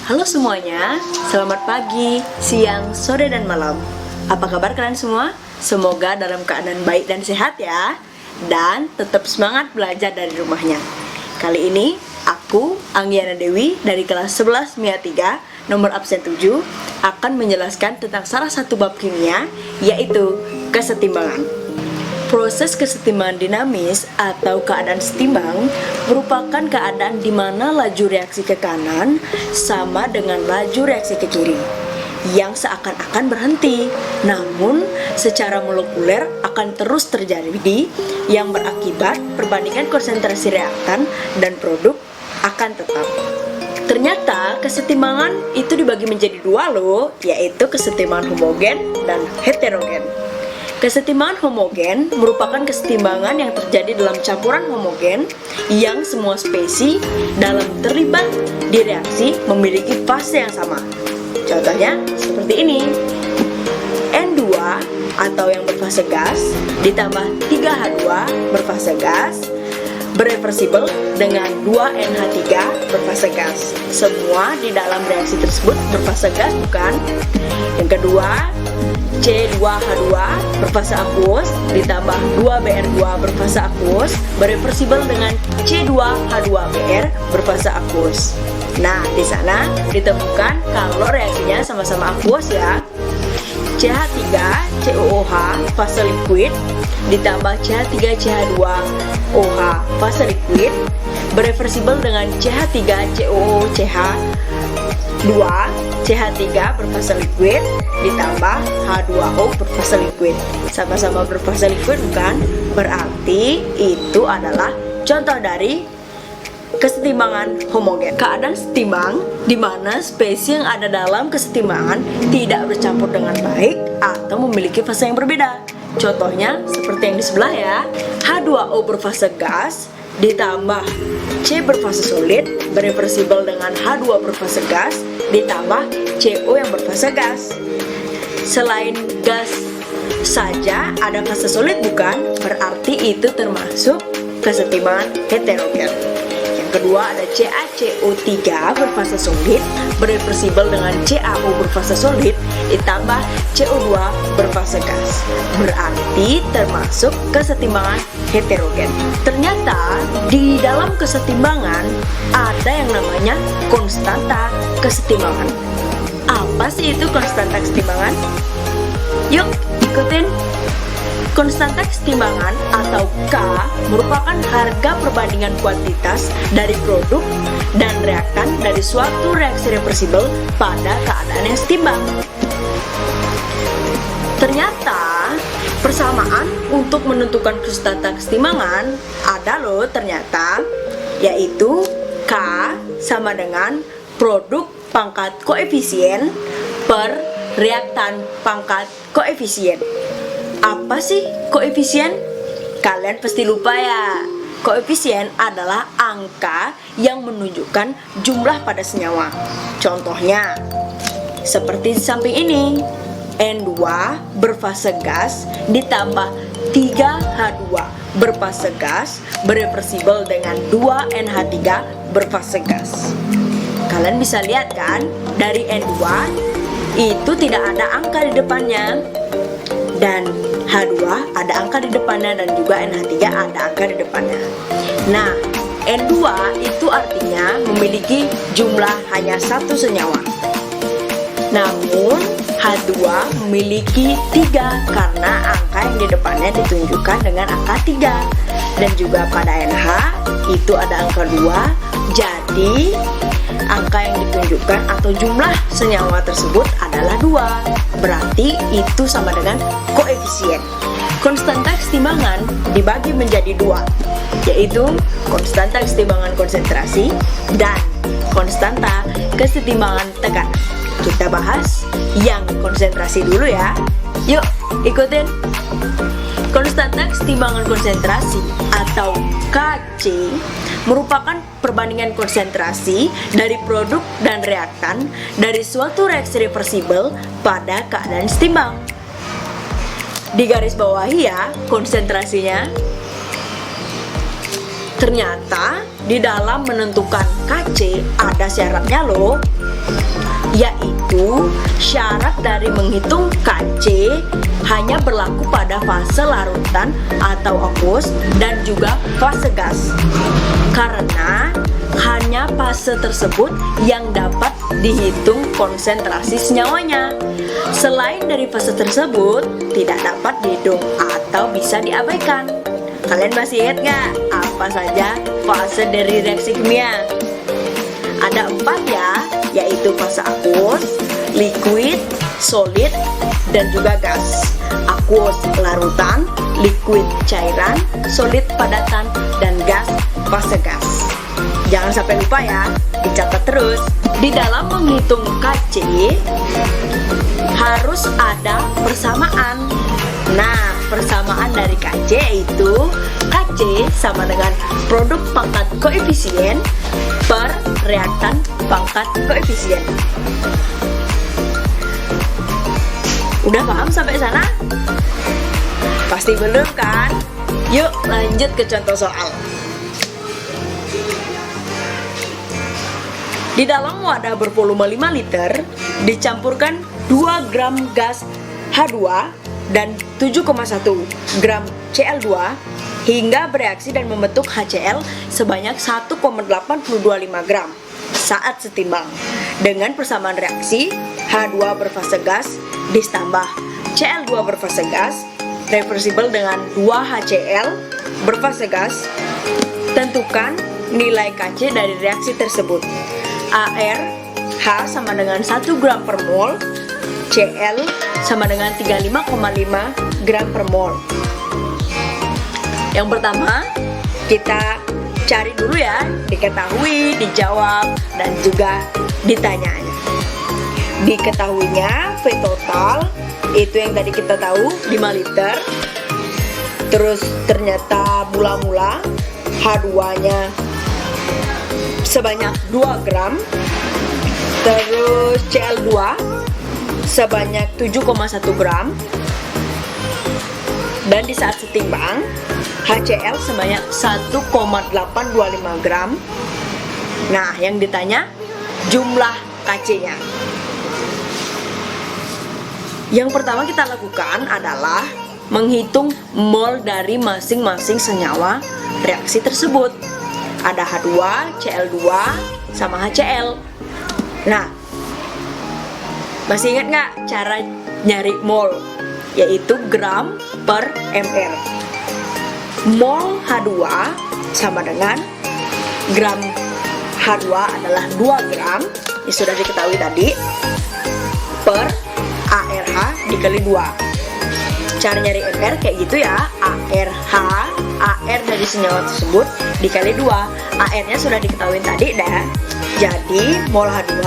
Halo semuanya, selamat pagi, siang, sore, dan malam. Apa kabar kalian semua? Semoga dalam keadaan baik dan sehat ya. Dan tetap semangat belajar dari rumahnya. Kali ini, aku, Anggiana Dewi, dari kelas 11 MIA 3, nomor absen 7, akan menjelaskan tentang salah satu bab kimia, yaitu kesetimbangan. Proses kesetimbangan dinamis atau keadaan setimbang merupakan keadaan di mana laju reaksi ke kanan sama dengan laju reaksi ke kiri yang seakan-akan berhenti, namun secara molekuler akan terus terjadi yang berakibat perbandingan konsentrasi reaktan dan produk akan tetap. Ternyata kesetimbangan itu dibagi menjadi dua loh, yaitu kesetimbangan homogen dan heterogen. Kesetimbangan homogen merupakan kesetimbangan yang terjadi dalam campuran homogen yang semua spesies dalam terlibat di reaksi memiliki fase yang sama. Contohnya seperti ini. N2 atau yang berfase gas ditambah 3H2 berfase gas bereversibel dengan 2NH3 berfase gas. Semua di dalam reaksi tersebut berfase gas, bukan? Yang kedua, C2H2 berfase aqueous ditambah 2Br2 berfase aqueous bereversibel dengan C2H2Br berfase aqueous. Nah, di sana ditemukan kalau reaksinya sama-sama aqueous ya. CH3COOH fase liquid ditambah CH3CH2OH fase liquid bereversibel dengan CH3COOCH 2 CH3 berfase liquid ditambah H2O berfase liquid. Sama-sama berfase liquid, bukan? Berarti itu adalah contoh dari kesetimbangan homogen. Keadaan setimbang di mana spesies yang ada dalam kesetimbangan tidak bercampur dengan baik atau memiliki fase yang berbeda. Contohnya seperti yang di sebelah ya. H2O berfase gas ditambah C berfase solid bereversibel dengan H2 berfase gas ditambah CO yang berfase gas. Selain gas saja ada fase solid, bukan? Berarti itu termasuk kesetimbangan heterogen. Yang kedua ada CaCO3 berfase solid bereversibel dengan CaO berfase solid ditambah CO2 berfase gas. Berarti termasuk kesetimbangan heterogen. Ternyata di dalam kesetimbangan ada yang namanya konstanta kesetimbangan. Apa sih itu konstanta kesetimbangan? Yuk ikutin. Konstanta kesetimbangan atau K merupakan harga perbandingan kuantitas dari produk dan reaktan dari suatu reaksi reversibel pada keadaan yang setimbang. Ternyata persamaan untuk menentukan konstanta kesetimbangan ada loh ternyata, yaitu K sama dengan produk pangkat koefisien per reaktan pangkat koefisien. Apa sih koefisien? Kalian pasti lupa ya. Koefisien adalah angka yang menunjukkan jumlah pada senyawa. Contohnya seperti di samping ini. N2 berfase gas ditambah 3H2 berfase gas bereversibel dengan 2NH3 berfase gas. Kalian bisa lihat kan, dari N2 itu tidak ada angka di depannya, dan H2 ada angka di depannya, dan juga NH3 ada angka di depannya. Nah, N2 itu artinya memiliki jumlah hanya satu senyawa. Namun H2 memiliki 3 karena angka yang di depannya ditunjukkan dengan angka 3. Dan juga pada NH itu ada angka 2. Jadi angka yang ditunjukkan atau jumlah senyawa tersebut adalah 2. Berarti itu sama dengan koefisien. Konstanta kesetimbangan dibagi menjadi 2, yaitu konstanta kesetimbangan konsentrasi dan konstanta kesetimbangan tekanan. Kita bahas yang konsentrasi dulu ya. Yuk ikutin. Konstanta kesetimbangan konsentrasi atau Kc merupakan perbandingan konsentrasi dari produk dan reaktan dari suatu reaksi reversibel pada keadaan setimbang. Di garis bawahi ya konsentrasinya. Ternyata di dalam menentukan Kc ada syaratnya loh. yaitu syarat dari menghitung Kc hanya berlaku pada fase larutan atau aqueous dan juga fase gas, karena hanya fase tersebut yang dapat dihitung konsentrasi senyawanya. Selain dari fase tersebut tidak dapat dihitung atau bisa diabaikan. Kalian masih ingat nggak apa saja fase dari reaksi kimia? Ada 4 ya, yaitu fase aqueous, liquid, solid, dan juga gas. Aqueous larutan, liquid cairan, solid padatan, dan gas fase gas. Jangan sampai lupa ya, dicatat terus. Di dalam menghitung Kc harus ada persamaan. Nah, persamaan dari Kc itu Kc sama dengan produk pangkat koefisien per reaktan pangkat koefisien. Udah paham sampai sana? Pasti belum kan? Yuk lanjut ke contoh soal. Di dalam wadah bervolume 5 liter dicampurkan 2 gram gas H2 dan 7,1 gram Cl2 hingga bereaksi dan membentuk HCl sebanyak 1,825 gram saat setimbang. Dengan persamaan reaksi, H2 berfase gas ditambah Cl2 berfase gas reversibel dengan 2 HCl berfase gas. Tentukan nilai Kc dari reaksi tersebut. ArH sama dengan 1 gram per mol, Cl sama dengan 35,5 gram per mol. Yang pertama, kita cari dulu ya, diketahui, dijawab, dan juga ditanyanya. Diketahuinya V total itu yang tadi kita tahu 5 liter. Terus ternyata mula-mula H2-nya sebanyak 2 gram. Terus Cl2 sebanyak 7,1 gram. Dan di saat setimbang HCl sebanyak 1,825 gram. Nah, yang ditanya jumlah Kc-nya. Yang pertama kita lakukan adalah menghitung mol dari masing-masing senyawa reaksi tersebut. Ada H2, Cl2, sama HCl. Nah, masih ingat nggak cara nyari mol? Yaitu gram per ml. Mol H2 sama dengan gram H2 adalah 2 gram, yang sudah diketahui tadi, per ARH dikali 2. Cara nyari MR kayak gitu ya, ARH, AR dari senyawa tersebut dikali 2. AR-nya sudah diketahui tadi dah. Jadi mol H2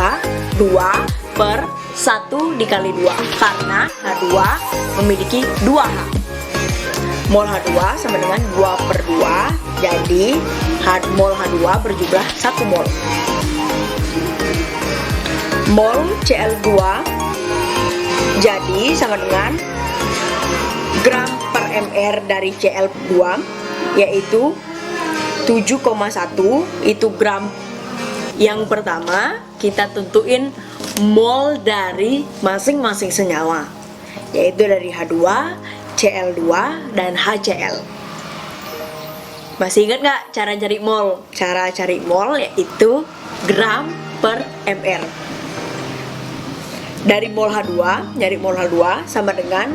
2 per 1 dikali 2, karena H2 memiliki 2H. Mol H2 sama dengan 2 per 2, jadi mol H2 berjumlah 1 mol. Mol Cl2 jadi sama dengan gram per mr dari Cl2, yaitu 7,1. Itu gram. Yang pertama kita tentuin mol dari masing-masing senyawa, yaitu dari H2, Cl2, dan HCl. Masih ingat nggak cara cari mol? Cara cari mol yaitu gram per mr. Dari mol H2, nyari mol H2 sama dengan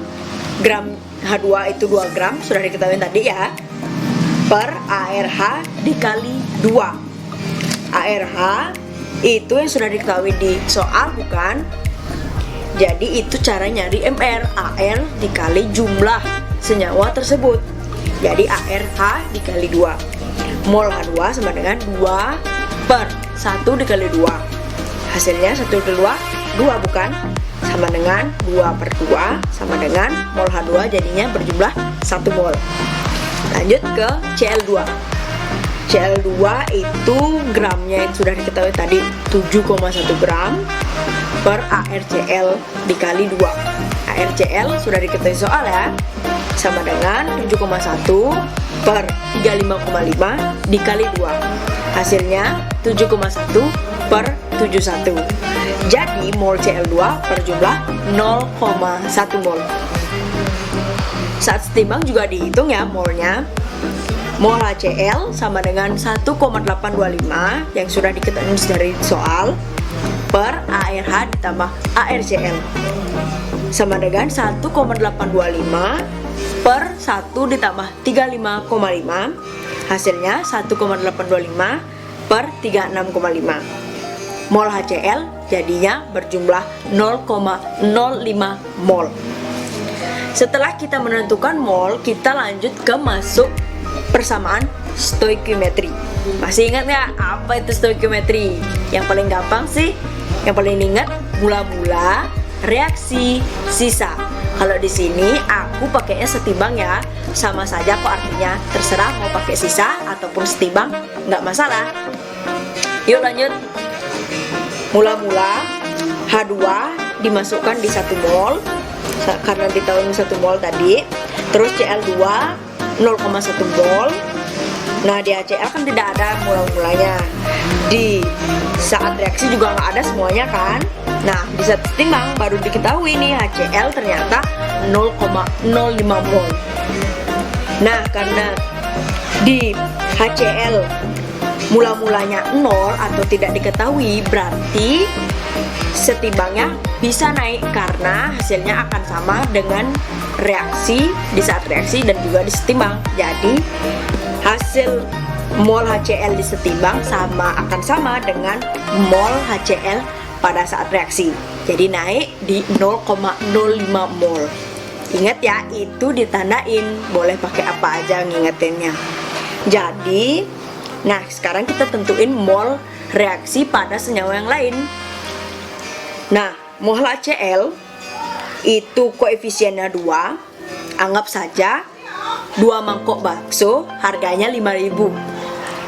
gram H2 itu 2 gram, sudah diketahui tadi ya, per ARH dikali 2. ARH itu yang sudah diketahui di soal, bukan? Jadi itu cara nyari MR, AR dikali jumlah senyawa tersebut. Jadi ARH dikali 2. Mol H2 sama dengan 2 per 1 dikali 2. Hasilnya 1 dikali 2, 2 bukan? Sama dengan 2 per 2 sama dengan mol H2 jadinya berjumlah 1 mol. Lanjut ke Cl2. Cl2 itu gramnya yang sudah diketahui tadi 7,1 gram per ArCl dikali 2. ArCl sudah diketahui soal ya, sama dengan 7,1 per 35,5 dikali 2. Hasilnya 7,1 per Jadi mol Cl2 berjumlah 0,1 mol. Saat setimbang juga dihitung ya molnya. Mol HCl sama dengan 1,825 yang sudah diketahui dari soal per ARH ditambah ARCl sama dengan 1,825 per 1 ditambah 35,5, hasilnya 1,825 per 36,5. Mol HCl jadinya berjumlah 0,05 mol. Setelah kita menentukan mol, kita lanjut ke masuk persamaan stoikiometri. Masih ingat nggak apa itu stoikiometri? Yang paling gampang sih, yang paling ingat mula-mula, reaksi, sisa. Kalau di sini aku pakainya setimbang ya, sama saja kok artinya. Terserah mau pakai sisa ataupun setimbang, nggak masalah. Yuk lanjut. Mula-mula H2 dimasukkan di 1 mol karena ditahu 1 mol tadi. Terus Cl2 0,1 mol. Nah di HCl kan tidak ada mula-mulanya. Di saat reaksi juga nggak ada semuanya kan. Nah di saat setimbang baru diketahui nih HCl ternyata 0,05 mol. Nah karena di HCl mula-mulanya 0 atau tidak diketahui, berarti setimbangnya bisa naik karena hasilnya akan sama dengan reaksi di saat reaksi dan juga disetimbang. Jadi hasil mol HCl disetimbang akan sama dengan mol HCl pada saat reaksi. Jadi naik di 0,05 mol. Ingat ya, itu ditandain, boleh pakai apa aja ngingetinnya. Jadi nah sekarang kita tentuin mol reaksi pada senyawa yang lain. Nah, mol HCl itu koefisiennya 2. Anggap saja 2 mangkok bakso harganya 5.000.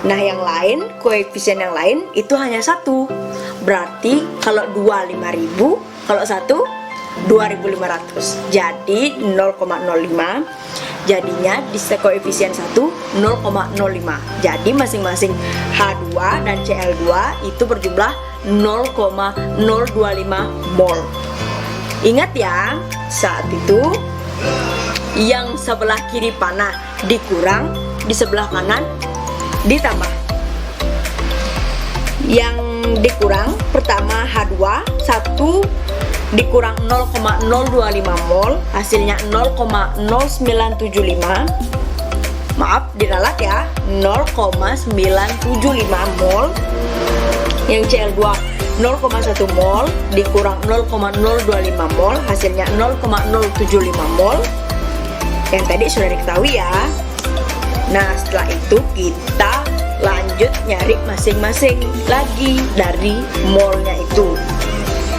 Nah, yang lain, koefisien yang lain itu hanya 1. Berarti kalau 2 5.000, kalau 1 2.500. Jadi 0,05. Jadinya di koefisien 1 0,05. Jadi masing-masing H2 dan Cl2 itu berjumlah 0,025 mol. Ingat ya, saat itu yang sebelah kiri panah dikurang, di sebelah kanan ditambah. Yang dikurang pertama H2 1 dikurang 0,025 mol, hasilnya 0,0975. Maaf, diralat ya, 0,975 mol. Yang Cl2 0,1 mol dikurang 0,025 mol, hasilnya 0,075 mol. Yang tadi sudah diketahui ya. Nah, setelah itu kita lanjut nyari masing-masing lagi dari molnya itu.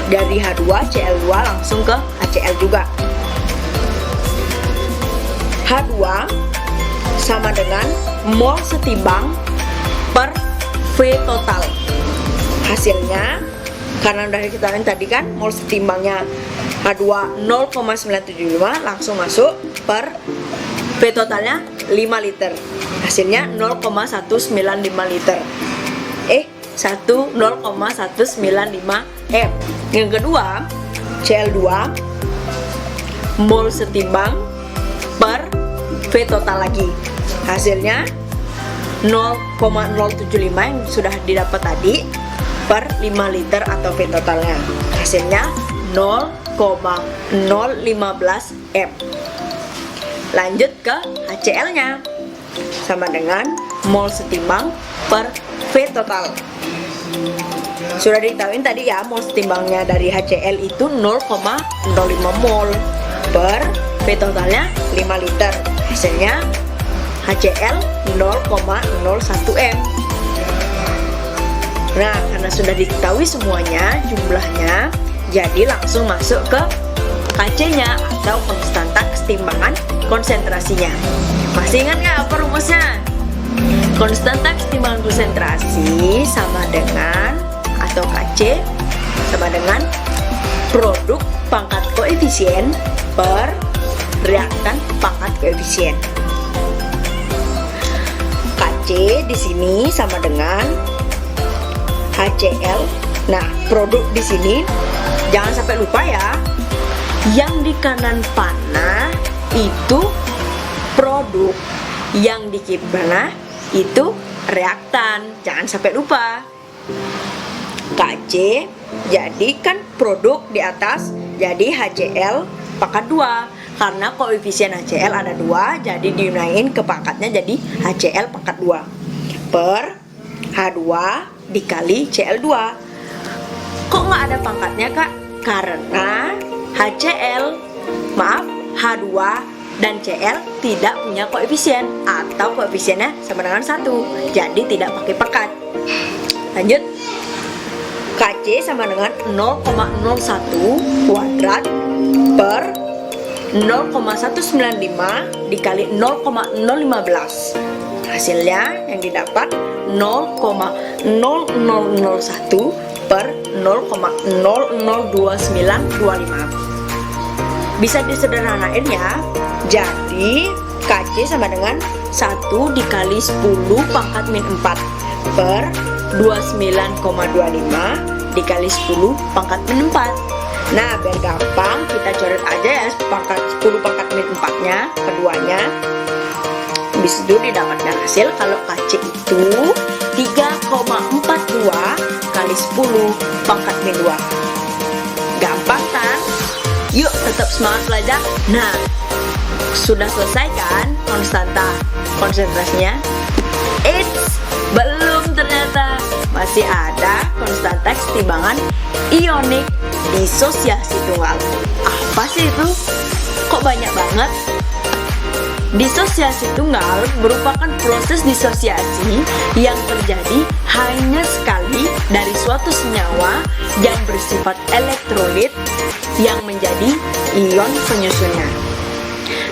Dari H2, Cl2 langsung ke HCl juga. H2 sama dengan mol setimbang per V total. Hasilnya, karena udah diketahui tadi kan mol setimbangnya H2 0,975 langsung masuk per V totalnya 5 liter. Hasilnya 0,195 liter. 0,195 M. Yang kedua, Cl2 mol setimbang per V total lagi. Hasilnya 0,075 yang sudah didapat tadi per 5 liter atau V totalnya. Hasilnya 0,015 M. Lanjut ke HCl-nya. Sama dengan mol setimbang per V total. Sudah diketahui tadi ya, mol setimbangnya dari HCl itu 0,05 mol per V totalnya 5 liter. Hasilnya HCl 0,01 M. Nah, karena sudah diketahui semuanya jumlahnya, jadi langsung masuk ke KC-nya atau konstanta kesetimbangan konsentrasinya. Masih ingat nggak apa rumusnya? Konstanta kesetimbangan konsentrasi sama dengan atau KC sama dengan produk pangkat koefisien per reaktan pangkat koefisien. KC di sini sama dengan HCl Nah, produk di sini jangan sampai lupa ya. Yang di kanan panah itu produk, yang di kiri panah itu reaktan. Jangan sampai lupa. KC jadi kan produk di atas, jadi HCl pangkat 2. Karena koefisien HCl ada 2, jadi dinaikin ke pangkatnya jadi HCl pangkat 2 per H2 dikali Cl2. Kok nggak ada pangkatnya, Kak? Karena H2 dan Cl tidak punya koefisien, atau koefisiennya sama dengan 1, jadi tidak pakai pangkat. Lanjut. KC sama dengan 0,01 kuadrat per 0,195 dikali 0,015. Hasilnya yang didapat 0,0001 per 0,002925. Bisa disederhanain ya. Jadi KC sama dengan 1 dikali 10 pangkat min 4 per 29,25 dikali 10 pangkat min 4. Nah, biar gampang kita coret aja ya 10 pangkat min 4-nya, keduanya. Habis itu didapatkan hasil kalau KC itu 3,42 kali 10 pangkat min 2. Gampang kan? Yuk tetap semangat belajar. Nah, sudah selesai kan konstanta konsentrasinya? Eits, belum ternyata. Masih ada konstanta kesetimbangan ionik disosiasi tunggal. Apa sih itu? Kok banyak banget? Disosiasi tunggal merupakan proses disosiasi yang terjadi hanya sekali dari suatu senyawa yang bersifat elektrolit yang menjadi ion penyusunnya.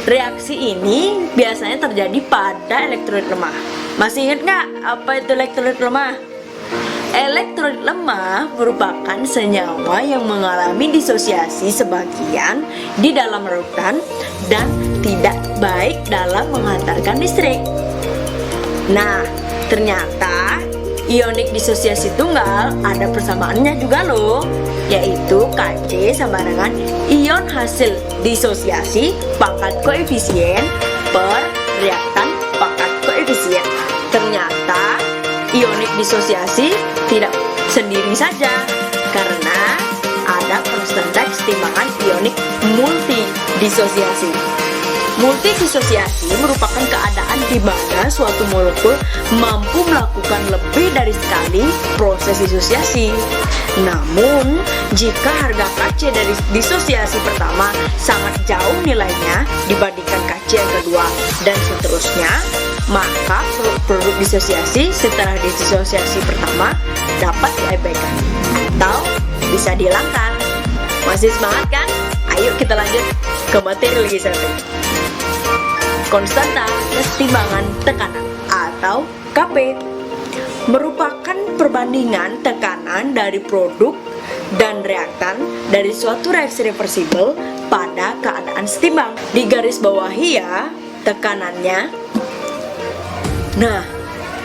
Reaksi ini biasanya terjadi pada elektrolit lemah. Masih ingat nggak apa itu elektrolit lemah? Elektrolit lemah merupakan senyawa yang mengalami disosiasi sebagian di dalam larutan dan tidak baik dalam menghantarkan listrik. Nah, ternyata ionik disosiasi tunggal ada persamaannya juga loh, yaitu KC sama dengan ion hasil disosiasi pangkat koefisien per reaktan pangkat koefisien. Ternyata ionik disosiasi tidak sendiri saja, karena ada konstanta kesetimbangan ionik multidisosiasi. Multidisosiasi merupakan keadaan di mana suatu molekul mampu melakukan lebih dari sekali proses disosiasi. Namun, jika harga KC dari disosiasi pertama sangat jauh nilainya dibandingkan KC yang kedua dan seterusnya, maka produk disosiasi setelah disosiasi pertama dapat diabaikan atau bisa dihilangkan. Masih semangat kan? Ayo kita lanjut ke materi lagi satu. Konstanta kesetimbangan tekanan atau Kp merupakan perbandingan tekanan dari produk dan reaktan dari suatu reaksi reversibel pada keadaan setimbang. Di garis bawahi ya tekanannya. Nah,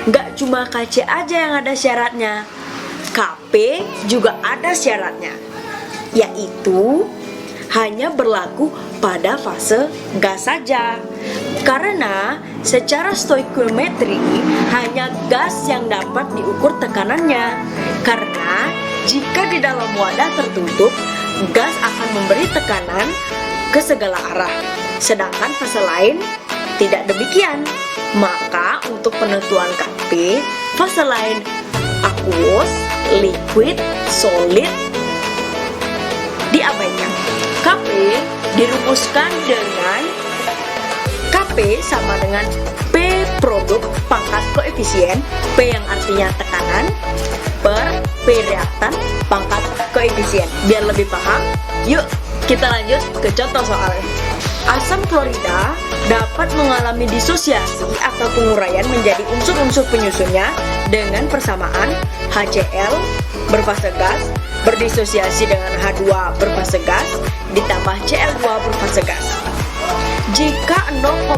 nggak cuma KC aja yang ada syaratnya, Kp juga ada syaratnya, yaitu hanya berlaku pada fase gas saja. Karena secara stoikiometri hanya gas yang dapat diukur tekanannya. Karena jika di dalam wadah tertutup, gas akan memberi tekanan ke segala arah, sedangkan fase lain tidak demikian. Maka untuk penentuan Kp, fase lain aqueous, liquid, solid diabaikan. Kp dirumuskan dengan Kp sama dengan P produk pangkat koefisien, P yang artinya tekanan, per P reaktan pangkat koefisien. Biar lebih paham, yuk kita lanjut ke contoh soalnya. Asam klorida dapat mengalami disosiasi atau penguraian menjadi unsur-unsur penyusunnya dengan persamaan HCl berfase gas berdisosiasi dengan H2 berfase gas ditambah Cl2 berfase gas. Jika 0,8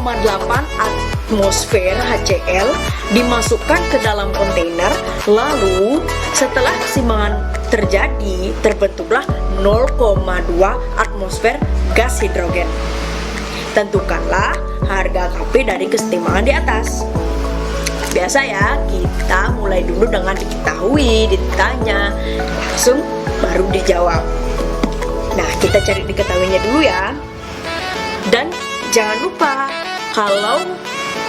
atmosfer HCl dimasukkan ke dalam kontainer, lalu setelah keseimbangan terbentuklah 0,2 atmosfer gas hidrogen. Tentukanlah harga KP dari kesetimbangan di atas. Biasa ya, kita mulai dulu dengan diketahui, ditanya, langsung baru dijawab. Nah, kita cari diketahuinya dulu ya. Dan jangan lupa, kalau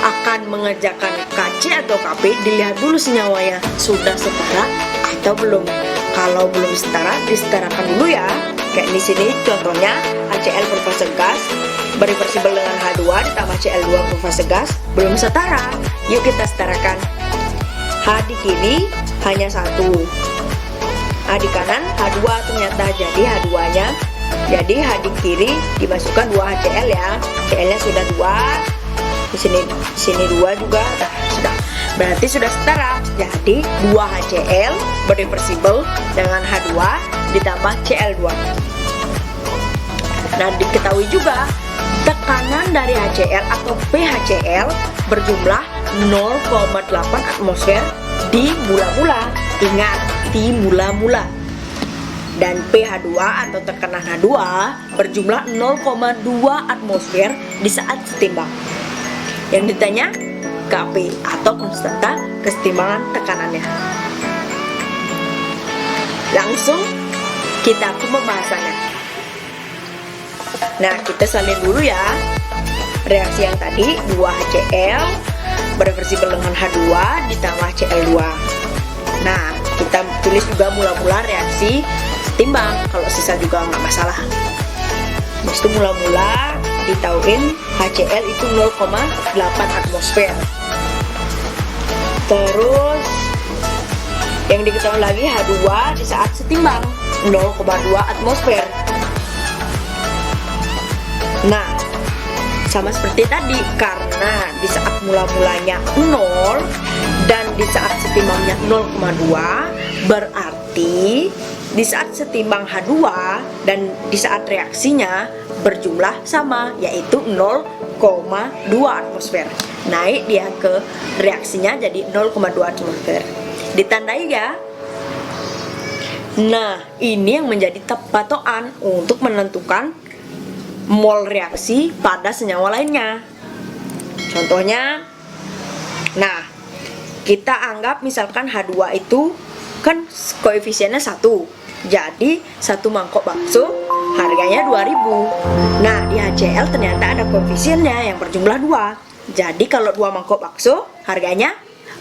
akan mengerjakan KC atau KP, dilihat dulu senyawanya sudah setara atau belum. Kalau belum setara, disetarakan dulu ya. Kayak di sini contohnya HCl per fase gas bereversibel dengan H2 ditambah Cl2 per fase gas belum setara. Yuk kita setarakan. H di kiri hanya 1, H di kanan H2 ternyata, jadi H2-nya. Jadi H di kiri dimasukkan 2 HCl ya. Cl-nya sudah 2. Di sini 2 juga. Nah, sudah. Berarti sudah setara. Jadi 2 HCl bereversibel dengan H2 ditambah Cl2. Nah, diketahui juga tekanan dari HCl atau pHCl berjumlah 0,8 atmosfer di mula-mula. Ingat, di mula-mula. Dan pH2 atau tekanan H2 berjumlah 0,2 atmosfer di saat setimbang. Yang ditanya KP atau konstanta kesetimbangan tekanannya. Langsung kita ke pembahasannya. Nah, kita salin dulu ya. Reaksi yang tadi 2 HCl bereversibel dengan H2 ditambah Cl2. Nah, kita tulis juga mula-mula reaksi setimbang, kalau sisa juga nggak masalah. Habis itu mula-mula ditauin HCl itu 0,8 atmosfer. Terus yang diketahui lagi H2 di saat setimbang 0,2 atmosfer. Nah, sama seperti tadi, karena di saat mula-mulanya 0 dan di saat setimbangnya 0,2, berarti di saat setimbang H2 dan di saat reaksinya berjumlah sama, yaitu 0,2 atmosfer. Naik dia ke reaksinya jadi 0,2 atmosfer. Ditandai ya. Nah, ini yang menjadi patokan untuk menentukan mol reaksi pada senyawa lainnya. Contohnya, nah, kita anggap misalkan H2 itu kan koefisiennya 1. Jadi 1 mangkok bakso harganya 2.000. Nah, di HCl ternyata ada koefisiennya yang berjumlah 2. Jadi kalau 2 mangkok bakso harganya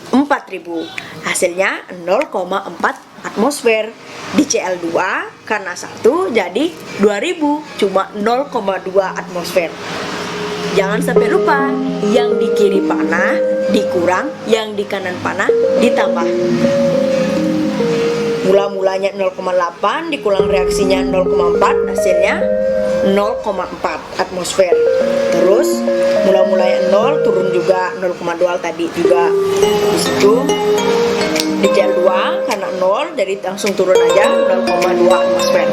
4.000. Hasilnya 0,4 atmosfer. Di Cl2 karena 1 jadi 2000, cuma 0,2 atmosfer. Jangan sampai lupa, yang di kiri panah dikurang, yang di kanan panah ditambah. Mula-mulanya 0,8 dikurang reaksinya 0,4, hasilnya 0,4 atmosfer. Terus mula-mulanya 0 turun juga 0,2 tadi juga. Di situ di Cl2 karena 0 jadi langsung turun aja 0,2 atmosfer.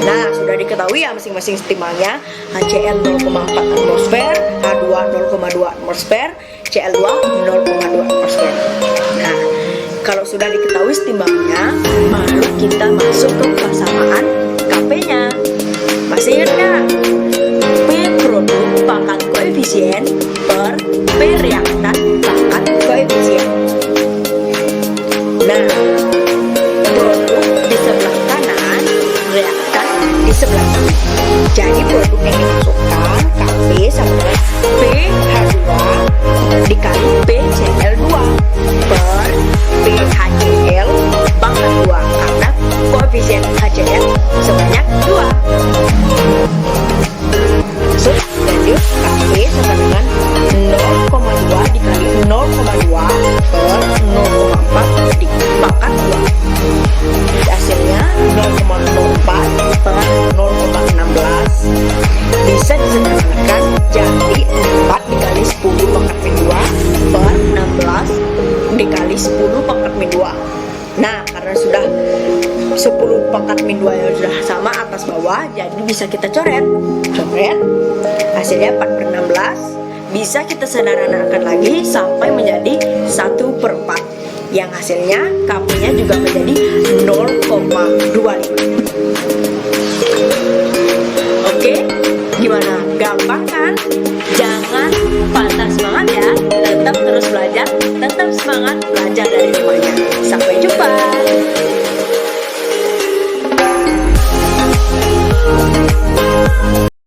Nah, sudah diketahui ya masing-masing setimbangnya. HCl 0,4 atmosfer, H2 0,2 atmosfer, Cl2 0,2 atmosfer. Nah, kalau sudah diketahui setimbangnya, baru kita masuk ke persamaan KP-nya. Masih ingat nggak? P produk pangkat koefisien per P reaktan pangkat koefisien. Nah, produk di sebelah kanan, reaktan di sebelah kiri. Jadi produk yang dimasukkan KP sama dengan pH2 dikali PCl2 per PHCl pangkat 2, karena koefisien HCl sebanyak 2. So, jadi KP sama dengan 0,2 dikali 0,2 per 0,4 dipangkat 2. Hasilnya 0,04 per 0,16. Bisa disederhanakan jadi 4 dikali 10 pangkat min 2 per 16 dikali 10 pangkat min 2. Nah, karena sudah 10 pangkat min 2 yang sudah sama atas bawah, jadi bisa kita coret. Hasilnya 4 per 16. Bisa kita sederhanakan lagi sampai menjadi 1/4. yang hasilnya KP-nya juga menjadi 0,25. Oke, gimana? Gampang kan? Jangan patah semangat ya, tetap terus belajar, tetap semangat belajar dari rumahnya. Sampai jumpa.